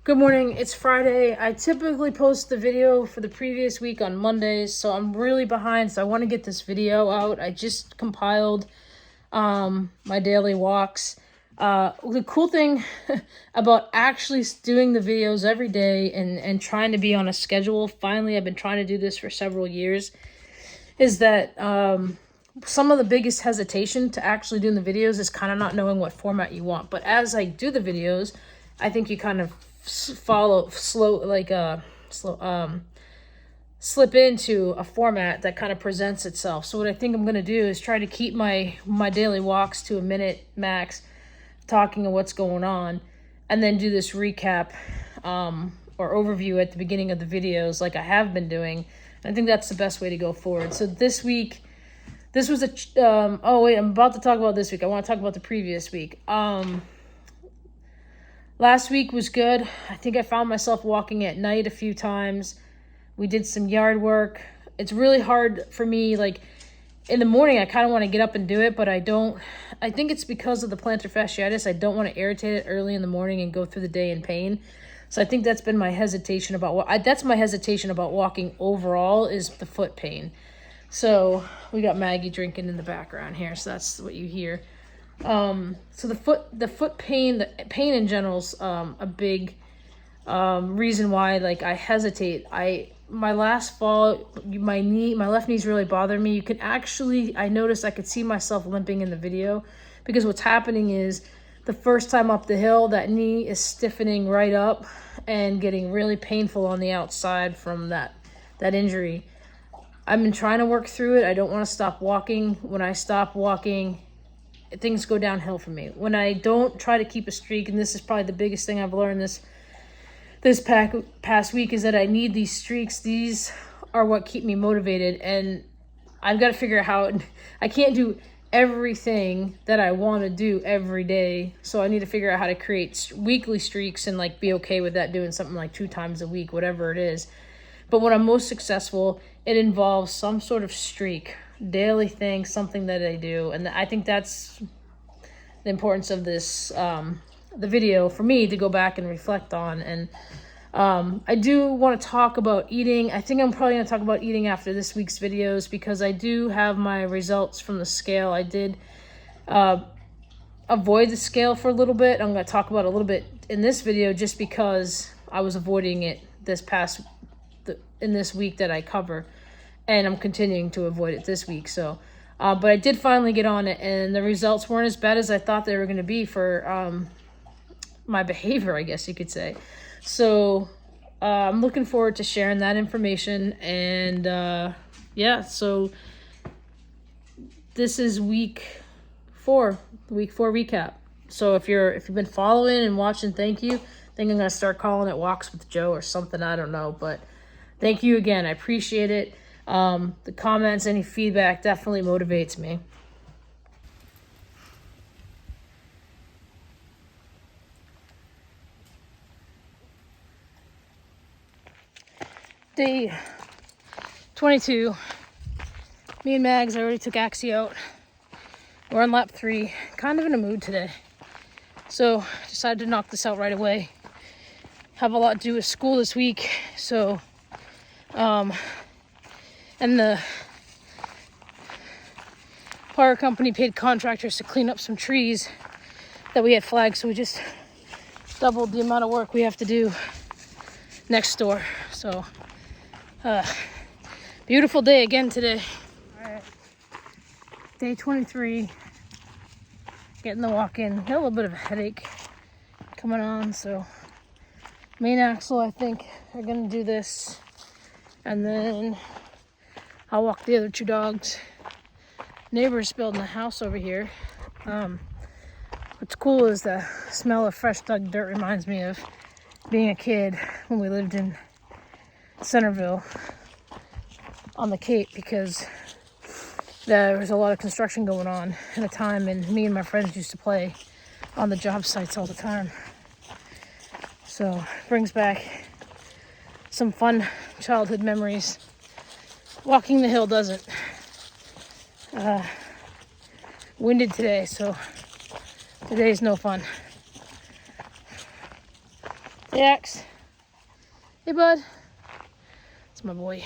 Good morning, it's Friday. I typically post the video for the previous week on Mondays, so I'm really behind, so I want to get this video out. I just compiled my daily walks. The cool thing about actually doing the videos every day and trying to be on a schedule, finally I've been trying to do this for several years, is that some of the biggest hesitation to actually doing the videos is kind of not knowing what format you want. But as I do the videos, I think you kind of slip into a format that kind of presents itself. So what I think I'm going to do is try to keep my daily walks to a minute max, talking of what's going on, and then do this recap or overview at the beginning of the videos like I have been doing. And I think that's the best way to go forward. So this week, this was I'm about to talk about this week. I want to talk about the previous week. Last week was good. I think I found myself walking at night a few times. We did some yard work. It's really hard for me, like, in the morning, I kind of want to get up and do it, but I don't. I think it's because of the plantar fasciitis. I don't want to irritate it early in the morning and go through the day in pain. So I think that's been my hesitation about walking overall, is the foot pain. So we got Maggie drinking in the background here, so that's what you hear. So the foot pain, the pain in general is a big reason why, like, I hesitate. My last fall, my left knee's really bothering me. You can actually, I noticed I could see myself limping in the video, because what's happening is the first time up the hill, that knee is stiffening right up and getting really painful on the outside from that injury. I've been trying to work through it. I don't want to stop walking. When I stop walking, things go downhill for me. When I don't try to keep a streak, and this is probably the biggest thing I've learned this past week, is that I need these streaks. These are what keep me motivated, and I've got to figure out how. I can't do everything that I want to do every day, so I need to figure out how to create weekly streaks and, like, be okay with that, doing something like 2 times a week, whatever it is. But when I'm most successful, it involves some sort of streak, daily thing, something that I do. And I think that's the importance of this, the video, for me to go back and reflect on. And I do want to talk about eating. I think I'm probably going to talk about eating after this week's videos, because I do have my results from the scale. I did avoid the scale for a little bit. I'm going to talk about it a little bit in this video, just because I was avoiding it in this week that I cover, and I'm continuing to avoid it this week. So, but I did finally get on it, and the results weren't as bad as I thought they were going to be for my behavior, I guess you could say. So I'm looking forward to sharing that information. And yeah, so this is week 4 recap. So if you've been following and watching, thank you. I think I'm going to start calling it Walks with Joe or something, I don't know, but thank you again. I appreciate it. The comments, any feedback definitely motivates me. Day 22. Me and Mags, I already took Axie out. We're on lap 3. Kind of in a mood today, so decided to knock this out right away. Have a lot to do with school this week, so and the power company paid contractors to clean up some trees that we had flagged, so we just doubled the amount of work we have to do next door. So beautiful day again today. All right, day 23, getting the walk in. Got a little bit of a headache coming on, so main axle, I think, are gonna do this, and then I'll walk the other 2 dogs. Neighbors building a house over here. What's cool is the smell of fresh dug dirt reminds me of being a kid when we lived in Centerville on the Cape, because there was a lot of construction going on at a time, and me and my friends used to play on the job sites all the time. So brings back some fun childhood memories. Walking the hill doesn't. Winded today, so today's no fun. Hey, Axe. Hey, bud. It's my boy.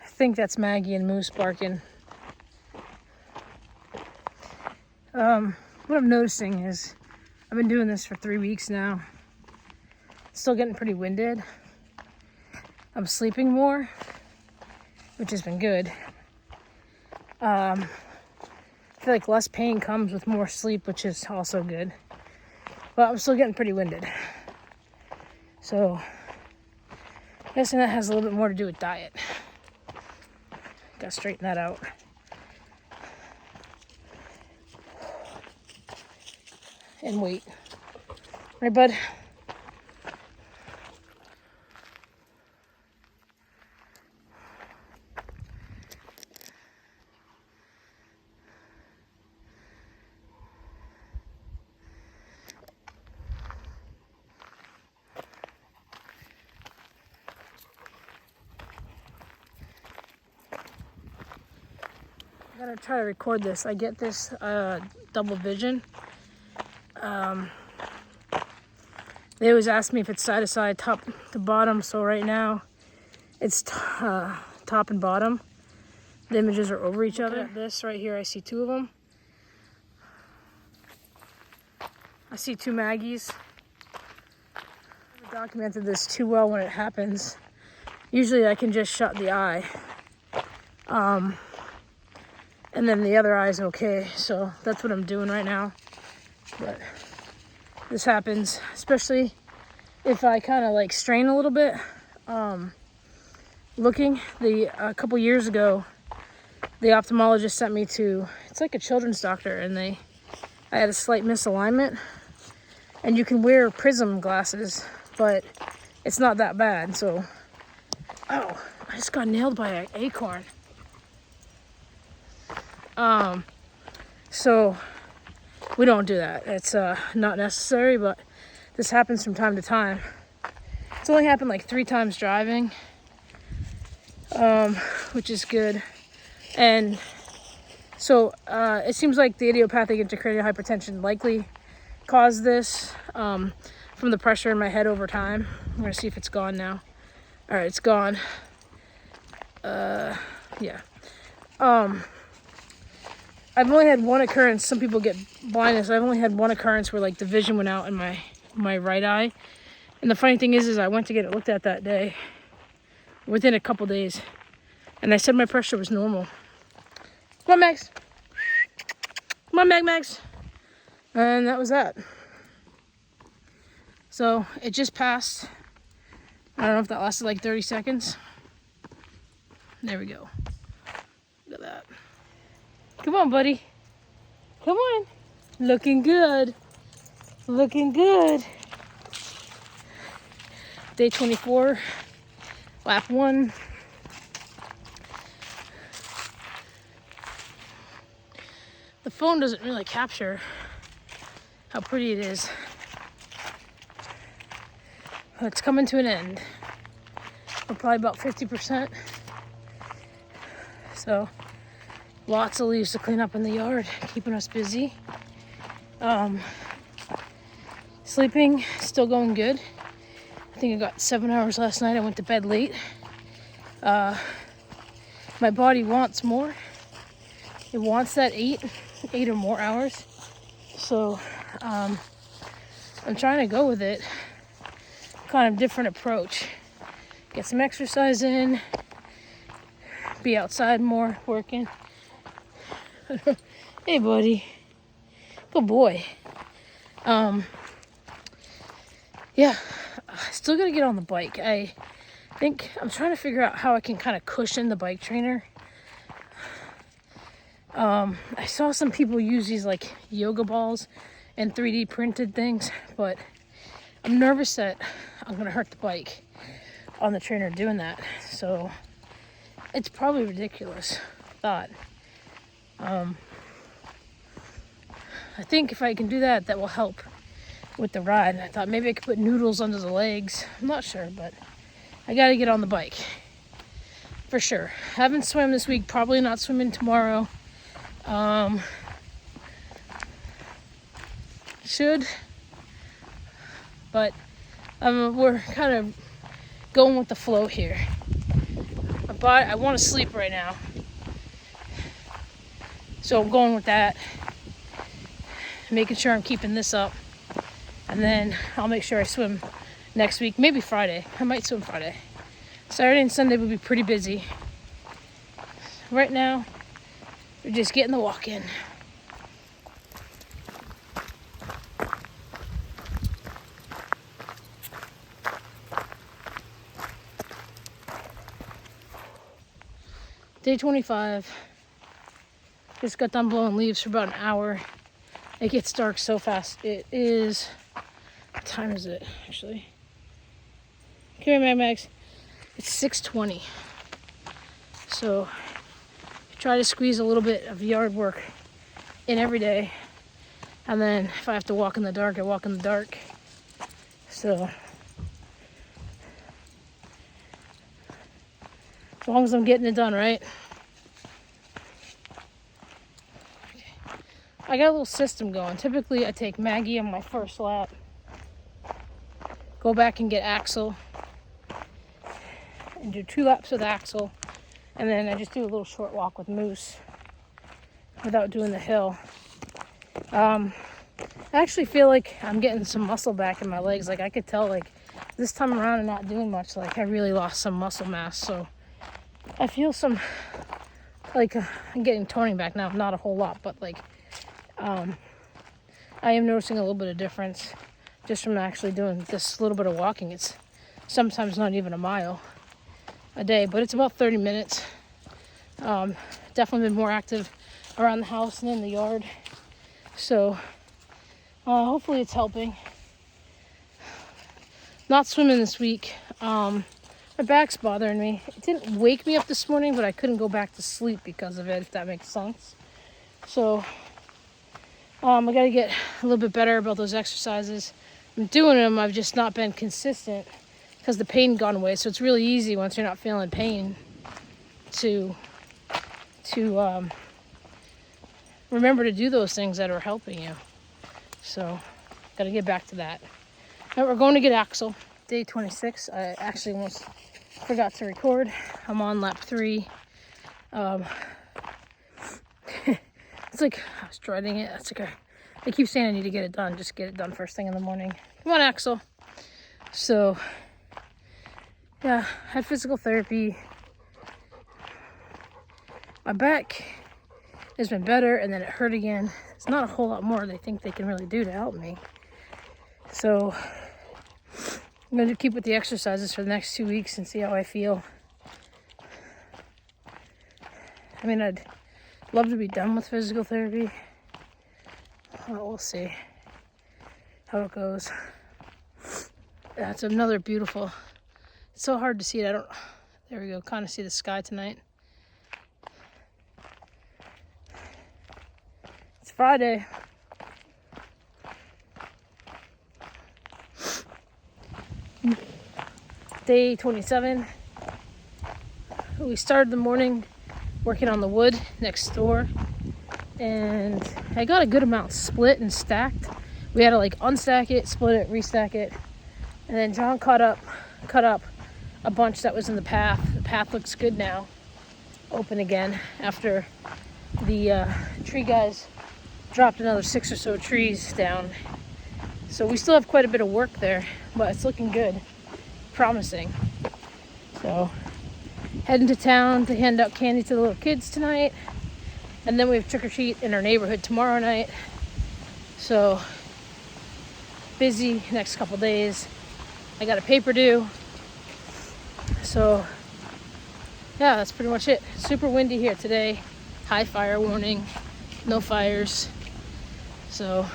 I think that's Maggie and Moose barking. What I'm noticing is I've been doing this for 3 weeks now. Still getting pretty winded. I'm sleeping more, which has been good. I feel like less pain comes with more sleep, which is also good. But I'm still getting pretty winded. So, I'm guessing that has a little bit more to do with diet. Gotta straighten that out. And weight. Right, bud? I'm gonna try to record this. I get this double vision. They always ask me if it's side to side, top to bottom. So right now, it's top and bottom. The images are over each other. This right here, I see 2 of them. I see 2 Maggies. I haven't documented this too well when it happens. Usually I can just shut the eye. And then the other eye's okay. So that's what I'm doing right now. But this happens, especially if I kind of like strain a little bit. Looking, a couple years ago, the ophthalmologist sent me to, it's like a children's doctor, and I had a slight misalignment. And you can wear prism glasses, but it's not that bad. So, oh, I just got nailed by an acorn. So we don't do that. It's not necessary, but this happens from time to time. It's only happened like 3 times driving, which is good. And so it seems like the idiopathic intracranial hypertension likely caused this from the pressure in my head over time. I'm gonna see if it's gone now. All right, it's gone. Yeah. I've only had one occurrence. Some people get blindness. I've only had one occurrence where like the vision went out in my right eye. And the funny thing is I went to get it looked at that day, within a couple days, and I said my pressure was normal. Come on, Max. Come on, Max. And that was that. So it just passed. I don't know if that lasted like 30 seconds. There we go. Look at that. Come on, buddy. Come on. Looking good. Looking good. Day 24, lap 1. The phone doesn't really capture how pretty it is. It's coming to an end. We're probably about 50%. So, lots of leaves to clean up in the yard, keeping us busy. Sleeping, still going good. I think I got 7 hours last night. I went to bed late. My body wants more. It wants that 8 or more hours. So I'm trying to go with it. Kind of different approach. Get some exercise in. Be outside more, working. Hey, buddy. Good boy. Yeah, I still gotta get on the bike. I think I'm trying to figure out how I can kind of cushion the bike trainer. I saw some people use these like yoga balls and 3D printed things, but I'm nervous that I'm gonna hurt the bike on the trainer doing that. So it's probably ridiculous thought. I think if I can do that, that will help with the ride. I thought maybe I could put noodles under the legs. I'm not sure, but I gotta get on the bike for sure. Haven't swam this week, probably not swimming tomorrow. Should but we're kind of going with the flow here. But I want to sleep right now, so I'm going with that, making sure I'm keeping this up, and then I'll make sure I swim next week, maybe Friday. I might swim Friday. Saturday and Sunday will be pretty busy. Right now, we're just getting the walk in. Day 25. Just got done blowing leaves for about an hour. It gets dark so fast. It is, what time is it actually? Come here, Mad Max. It's 6:20. So try to squeeze a little bit of yard work in every day. And then if I have to walk in the dark, I walk in the dark. So as long as I'm getting it done, right? I got a little system going. Typically I take Maggie on my first lap, go back and get Axel, and do 2 laps with Axel, and then I just do a little short walk with Moose without doing the hill. I actually feel like I'm getting some muscle back in my legs. Like I could tell, like this time around and not doing much, like I really lost some muscle mass. So I feel some, like I'm getting toning back now. Not a whole lot, but like I am noticing a little bit of difference just from actually doing this little bit of walking. It's sometimes not even a mile a day, but it's about 30 minutes. Definitely been more active around the house and in the yard. So hopefully it's helping. Not swimming this week. My back's bothering me. It didn't wake me up this morning, but I couldn't go back to sleep because of it, if that makes sense. So I got to get a little bit better about those exercises. I'm doing them, I've just not been consistent because the pain gone away. So it's really easy once you're not feeling pain to remember to do those things that are helping you. So got to get back to that. All right, we're going to get Axel. Day 26. I actually almost forgot to record. I'm on lap 3. It's like I was dreading it. That's okay. I keep saying I need to get it done. Just get it done first thing in the morning. Come on, Axel. So yeah, had physical therapy. My back has been better, and then it hurt again. It's not a whole lot more they think they can really do to help me. So I'm going to keep with the exercises for the next 2 weeks and see how I feel. I mean, I'd love to be done with physical therapy. Well, we'll see how it goes. That's another beautiful. It's so hard to see it. There we go. Kind of see the sky tonight. It's Friday. Day 27. We started the morning working on the wood next door, and I got a good amount split and stacked. We had to like unstack it, split it, restack it, and then John cut up a bunch that was in the path. The path looks good now, open again after the tree guys dropped another 6 or so trees down. So we still have quite a bit of work there, but it's looking good, promising. So heading to town to hand out candy to the little kids tonight, and then we have trick or treat in our neighborhood tomorrow night. So busy next couple days. I got a paper due. So yeah, that's pretty much it. Super windy here today. High fire warning. No fires. So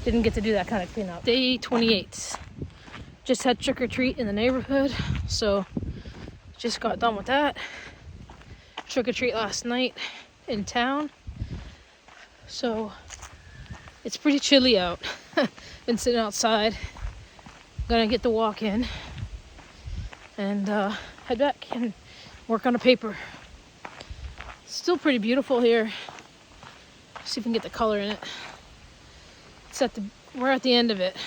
didn't get to do that kind of cleanup. Day 28. Just had trick or treat in the neighborhood. So just got done with that. Trick or treat last night in town. So it's pretty chilly out. Been sitting outside. Gonna get the walk in and head back and work on a paper. Still pretty beautiful here. See if we can get the color in it. We're at the end of it.